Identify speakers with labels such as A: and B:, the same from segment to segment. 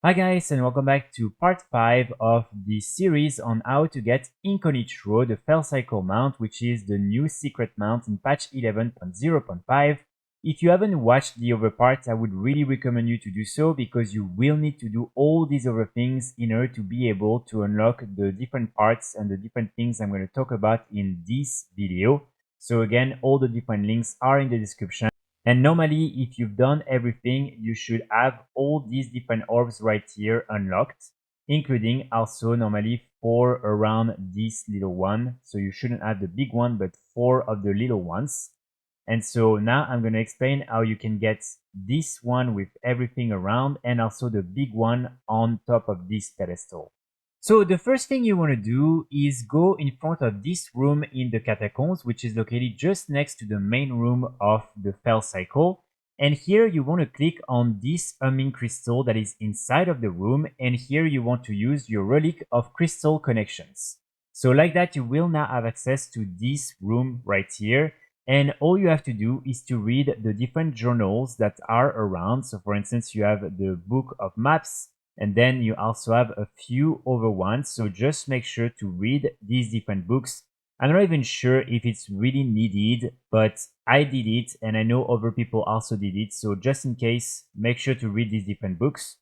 A: Hi guys, and welcome back to part 5 of the series on how to get Incognitro, the Felcycle Mount, which is the new secret mount in patch 11.0.5. If you haven't watched the other parts, I would really recommend you to do so because you will need to do all these other things in order to be able to unlock the different parts and the different things I'm going to talk about in this video. So again, all the different links are in the description. And normally, if you've done everything, you should have all these different orbs right here unlocked, including also normally 4 around this little one. So you shouldn't have the big one, but 4 of the little ones. And so now I'm going to explain how you can get this one with everything around and also the big one on top of this pedestal. So the first thing you want to do is go in front of this room in the catacombs, which is located just next to the main room of the Felcycle. And here you want to click on this humming crystal that is inside of the room. And here you want to use your Relic of Crystal Connections. So like that, you will now have access to this room right here. And all you have to do is to read the different journals that are around. So for instance, you have the Book of Maps, and then you also have a few other ones. So just make sure to read these different books. I'm not even sure if it's really needed, but I did it and I know other people also did it. So just in case, make sure to read these different books.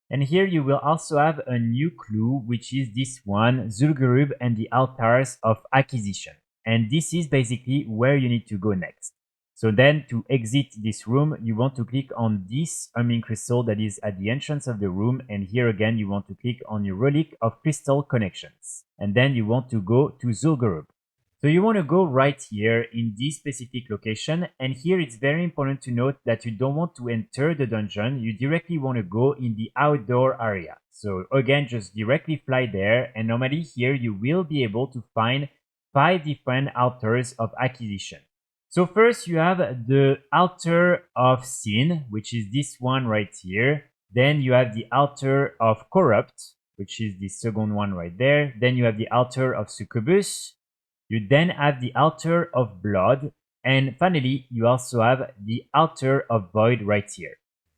A: And here you will also have a new clue, which is this one, Zul'Gurub and the Altars of Acquisition. And this is basically where you need to go next. So then to exit this room, you want to click on this humming crystal that is at the entrance of the room. And here again, you want to click on your Relic of Crystal Connections. And then you want to go to Zul'Gurub. So you want to go right here in this specific location. And here it's very important to note that you don't want to enter the dungeon. You directly want to go in the outdoor area. So again, just directly fly there. And normally here you will be able to find 5 different altars of acquisition. So first you have the altar of sin, which is this one right here. Then you have the altar of corrupt, which is the second one right there. Then you have the altar of succubus. You then have the altar of blood. And finally, you also have the altar of void right here.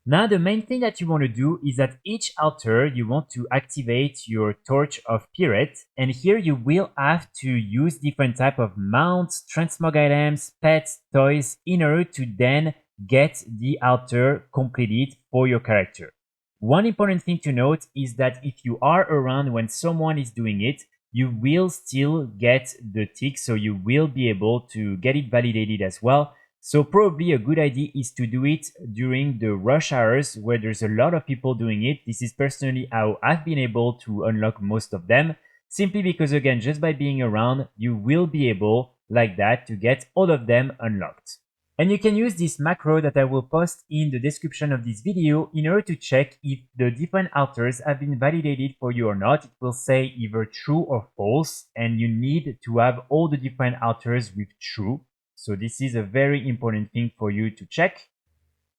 A: Now, the main thing that you want to do is that each altar, you want to activate your Torch of Pirate. And here you will have to use different type of mounts, transmog items, pets, toys, in order to then get the altar completed for your character. One important thing to note is that if you are around when someone is doing it, you will still get the tick, so you will be able to get it validated as well. So probably a good idea is to do it during the rush hours where there's a lot of people doing it. This is personally how I've been able to unlock most of them, simply because again, just by being around, you will be able, like that, to get all of them unlocked. And you can use this macro that I will post in the description of this video in order to check if the different altars have been validated for you or not. It will say either true or false, and you need to have all the different altars with true. So this is a very important thing for you to check.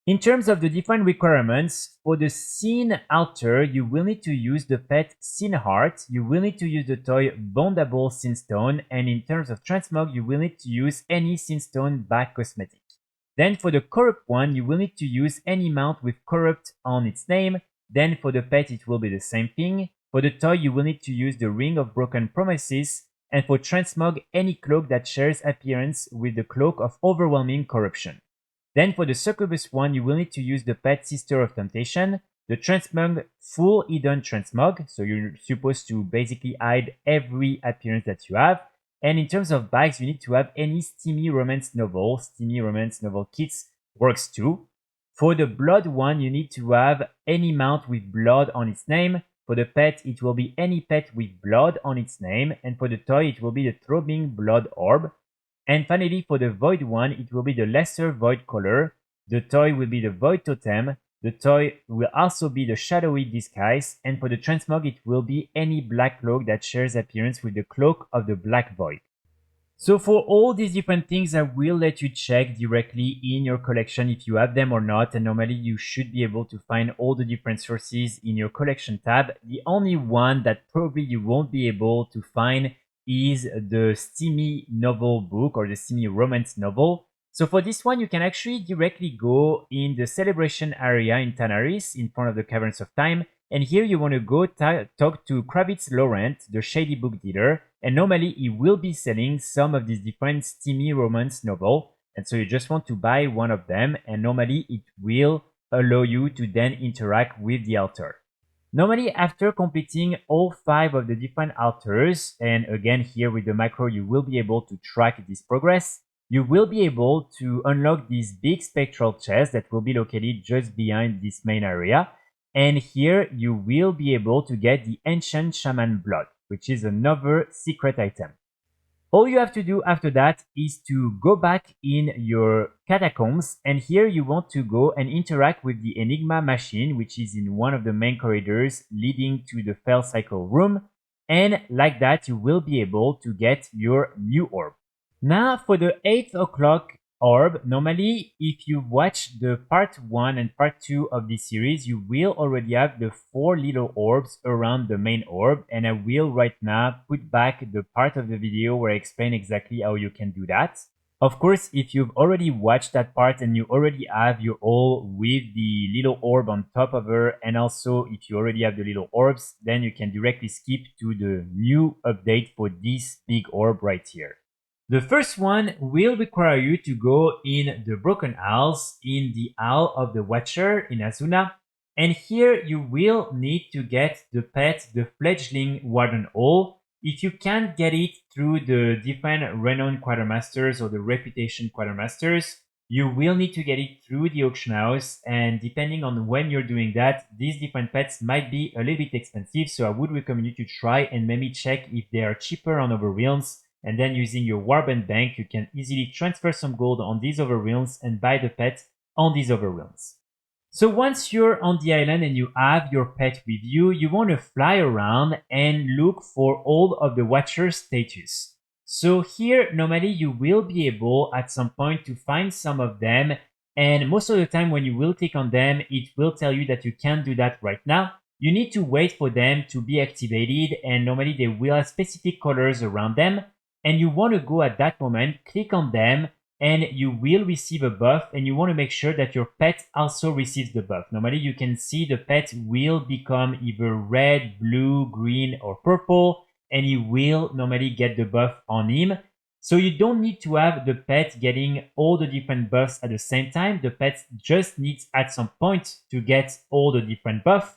A: In terms of the different requirements, for the Sin altar, you will need to use the pet Sin Heart, you will need to use the toy Bondable Sin Stone, and in terms of transmog, you will need to use any Sin Stone back cosmetic. Then for the Corrupt one, you will need to use any mount with Corrupt on its name. Then for the pet, it will be the same thing. For the toy, you will need to use the Ring of Broken Promises. And for transmog, any cloak that shares appearance with the Cloak of Overwhelming Corruption. Then for the Succubus one, you will need to use the pet Sister of Temptation, the transmog full hidden transmog, so you're supposed to basically hide every appearance that you have. And in terms of bags, you need to have any steamy romance novel kits works too. For the blood one, you need to have any mount with blood on its name. For the pet, it will be any pet with blood on its name. And for the toy, it will be the throbbing blood orb. And finally, for the void one, it will be the lesser void color. The toy will be the void totem. The toy will also be the shadowy disguise. And for the transmog, it will be any black cloak that shares appearance with the cloak of the black void. So for all these different things, I will let you check directly in your collection if you have them or not. And normally you should be able to find all the different sources in your collection tab. The only one that probably you won't be able to find is the steamy novel book or the steamy romance novel. So for this one, you can actually directly go in the celebration area in Tanaris in front of the Caverns of Time. And here you want to go talk to Kravitz Laurent, the shady book dealer, and normally he will be selling some of these different steamy romance novels. And so you just want to buy one of them, and normally it will allow you to then interact with the altar. Normally, after completing all 5 of the different altars, and again here with the macro you will be able to track this progress, you will be able to unlock this big spectral chest that will be located just behind this main area. And here you will be able to get the Ancient Shaman Blood, which is another secret item. All you have to do after that is to go back in your catacombs, and here you want to go and interact with the Enigma Machine, which is in one of the main corridors leading to the Felcycle room, and like that you will be able to get your new orb. Now for the 8 o'clock orb, normally if you watch the part 1 and part 2 of this series, you will already have the 4 little orbs around the main orb, and I will right now put back the part of the video where I explain exactly how you can do that. Of course, if you've already watched that part and you already have your all with the little orb on top of her, and also if you already have the little orbs, then you can directly skip to the new update for this big orb right here. The first one will require you to go in the Broken Isles, in the Isle of the Watcher in Azuna, and here you will need to get the pet, the Fledgling Warden Hall. If you can't get it through the different Renown Quartermasters or the Reputation Quartermasters, you will need to get it through the auction house, and depending on when you're doing that, these different pets might be a little bit expensive, so I would recommend you to try and maybe check if they are cheaper on other realms. And then using your Warband bank, you can easily transfer some gold on these other realms and buy the pet on these other realms. So once you're on the island and you have your pet with you, you want to fly around and look for all of the Watcher status. So here, normally you will be able at some point to find some of them, and most of the time when you will click on them, it will tell you that you can't do that right now. You need to wait for them to be activated, and normally they will have specific colors around them. And you want to go at that moment, click on them, and you will receive a buff, and you want to make sure that your pet also receives the buff. Normally you can see the pet will become either red, blue, green, or purple, and he will normally get the buff on him. So you don't need to have the pet getting all the different buffs at the same time. The pet just needs at some point to get all the different buffs.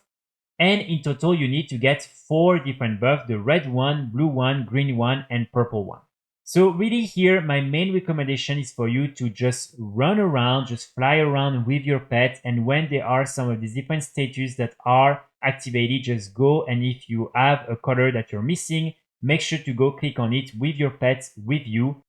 A: And in total, you need to get 4 different buffs, the red one, blue one, green one, and purple one. So really here, my main recommendation is for you to just run around, just fly around with your pet. And when there are some of these different statues that are activated, just go. And if you have a color that you're missing, make sure to go click on it with your pet with you.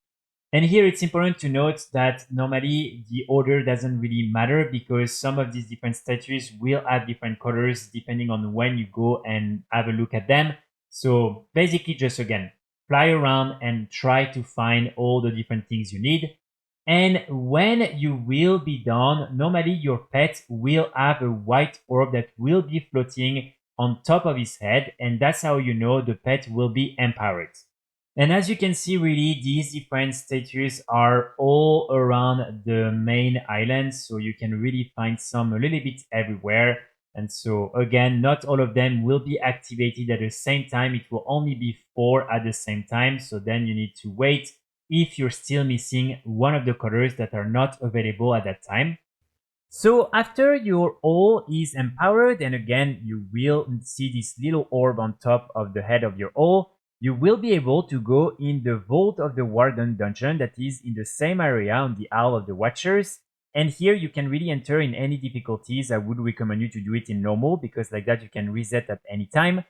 A: And here it's important to note that normally the order doesn't really matter because some of these different statues will have different colors depending on when you go and have a look at them. So basically just again, fly around and try to find all the different things you need. And when you will be done, normally your pet will have a white orb that will be floating on top of his head, and that's how you know the pet will be empowered. And as you can see, really, these different statues are all around the main island, so you can really find some a little bit everywhere. And so again, not all of them will be activated at the same time. It will only be 4 at the same time, so then you need to wait if you're still missing one of the colors that are not available at that time. So after your all is empowered, and again, you will see this little orb on top of the head of your all, you will be able to go in the Vault of the Warden dungeon that is in the same area on the Isle of the Watchers. And here you can really enter in any difficulties. I would recommend you to do it in normal because like that you can reset at any time.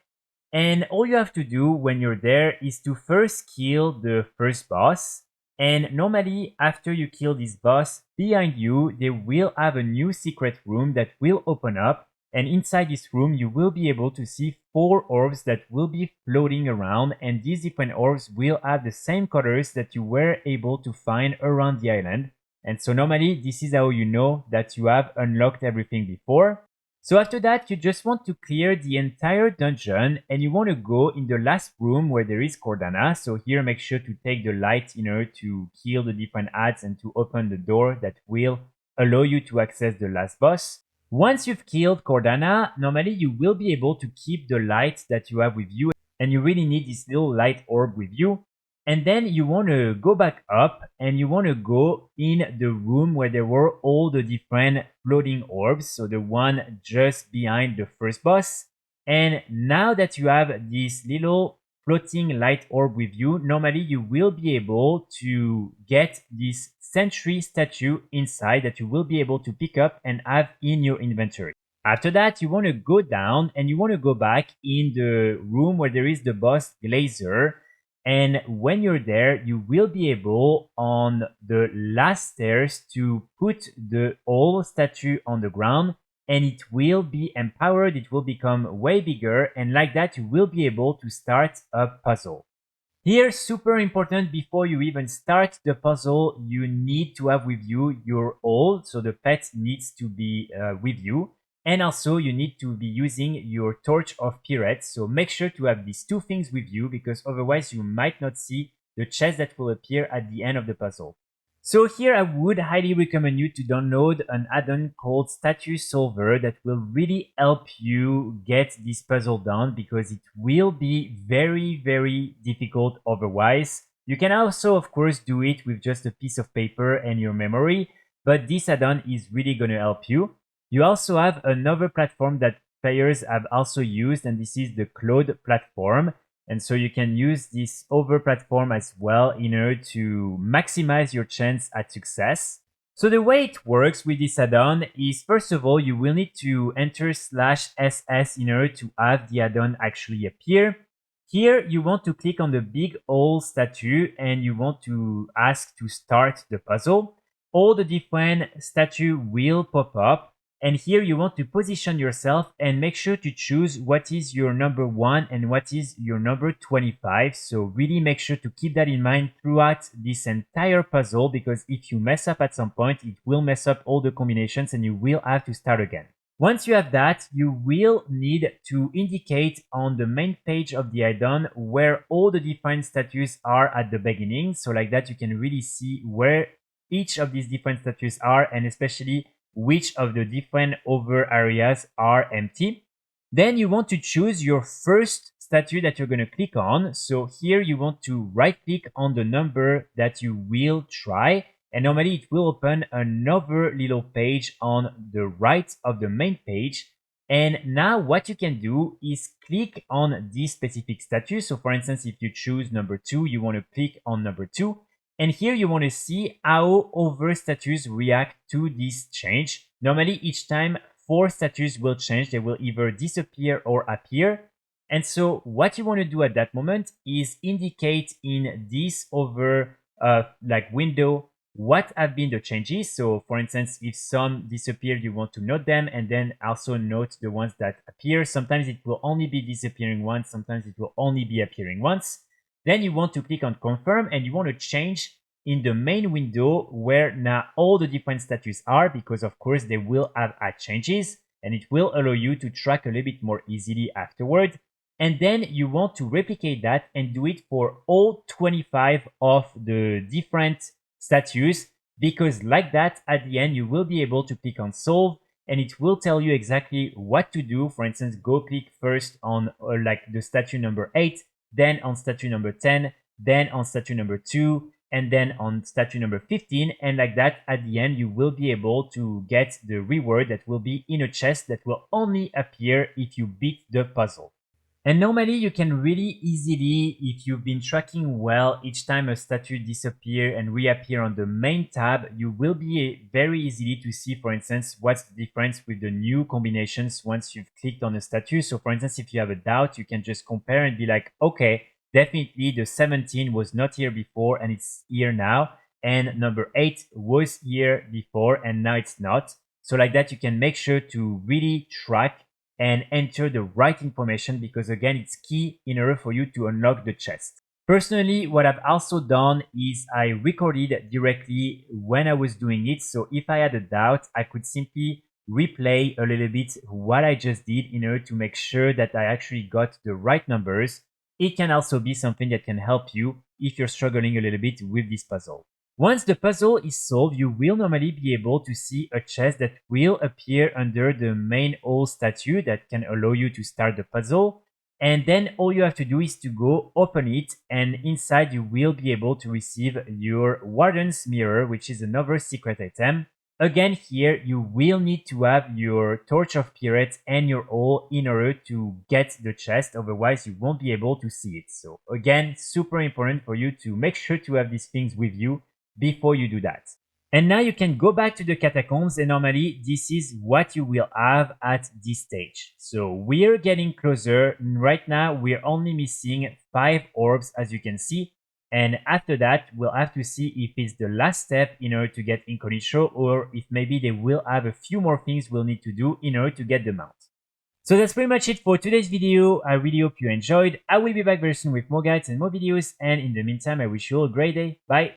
A: And all you have to do when you're there is to first kill the first boss. And normally after you kill this boss, behind you they will have a new secret room that will open up. And inside this room, you will be able to see 4 orbs that will be floating around. And these different orbs will have the same colors that you were able to find around the island. And so normally, this is how you know that you have unlocked everything before. So after that, you just want to clear the entire dungeon. And you want to go in the last room where there is Cordana. So here, make sure to take the light in order to kill the different ads and to open the door that will allow you to access the last boss. Once you've killed Cordana, normally you will be able to keep the light that you have with you, and you really need this little light orb with you. And then you want to go back up and you want to go in the room where there were all the different floating orbs, so the one just behind the first boss. And now that you have this little floating light orb with you, normally you will be able to get this Sentry statue inside that you will be able to pick up and have in your inventory. After that, you want to go down and you want to go back in the room where there is the boss Glazer. And when you're there, you will be able on the last stairs to put the old statue on the ground, and it will be empowered, it will become way bigger, and like that you will be able to start a puzzle. Here, super important, before you even start the puzzle, you need to have with you your old, so the pet needs to be with you. And also you need to be using your Torch of Pirates, so make sure to have these two things with you, because otherwise you might not see the chest that will appear at the end of the puzzle. So here I would highly recommend you to download an add-on called Statue Solver that will really help you get this puzzle done, because it will be very difficult otherwise. You can also of course do it with just a piece of paper and your memory, but this add-on is really going to help you. You also have another platform that players have also used, and this is the Cloud platform. And so you can use this other platform as well in order to maximize your chance at success. So the way it works with this add-on is, first of all, you will need to enter /SS in order to have the add-on actually appear. Here you want to click on the big old statue and you want to ask to start the puzzle. All the different statues will pop up. And here you want to position yourself and make sure to choose what is your number 1 and what is your number 25. So really make sure to keep that in mind throughout this entire puzzle, because if you mess up at some point, it will mess up all the combinations and you will have to start again. Once you have that, you will need to indicate on the main page of the add-on where all the different statues are at the beginning. So like that you can really see where each of these different statues are, and especially which of the different other areas are empty. Then you want to choose your first statue that you're going to click on. So here you want to right click on the number that you will try, and normally it will open another little page on the right of the main page. And now what you can do is click on this specific statue. So for instance, if you choose number 2, you want to click on number 2. And here you want to see how other statues react to this change. Normally each time 4 statues will change, they will either disappear or appear. And so what you want to do at that moment is indicate in this other window what have been the changes. So for instance, if some disappear, you want to note them and then also note the ones that appear. Sometimes it will only be disappearing once, sometimes it will only be appearing once. Then you want to click on confirm and you want to change in the main window where now all the different statues are, because of course they will have add changes and it will allow you to track a little bit more easily afterward. And then you want to replicate that and do it for all 25 of the different statues, because like that at the end you will be able to click on solve and it will tell you exactly what to do. For instance, go click first on the statue number 8, then on statue number 10, then on statue number 2, and then on statue number 15, and like that at the end you will be able to get the reward that will be in a chest that will only appear if you beat the puzzle. And normally you can really easily, if you've been tracking well, each time a statue disappear and reappear on the main tab, you will be very easily to see, for instance, what's the difference with the new combinations once you've clicked on a statue. So for instance, if you have a doubt, you can just compare and be like, okay, definitely the 17 was not here before and it's here now. And number 8 was here before and now it's not. So like that, you can make sure to really track and enter the right information, because again, it's key in order for you to unlock the chest. Personally, what I've also done is I recorded directly when I was doing it. So if I had a doubt, I could simply replay a little bit what I just did in order to make sure that I actually got the right numbers. It can also be something that can help you if you're struggling a little bit with this puzzle. Once the puzzle is solved, you will normally be able to see a chest that will appear under the main hall statue that can allow you to start the puzzle. And then all you have to do is to go open it, and inside you will be able to receive your Warden's mirror, which is another secret item. Again, here you will need to have your Torch of Pirates and your Hole in order to get the chest, otherwise you won't be able to see it. So again, super important for you to make sure to have these things with you before you do that. And now you can go back to the catacombs, and normally this is what you will have at this stage. So we're getting closer. Right now we're only missing 5 orbs, as you can see. And after that, we'll have to see if it's the last step in order to get Incognitro, or if maybe they will have a few more things we'll need to do in order to get the mount. So that's pretty much it for today's video. I really hope you enjoyed. I will be back very soon with more guides and more videos. And in the meantime, I wish you all a great day. Bye!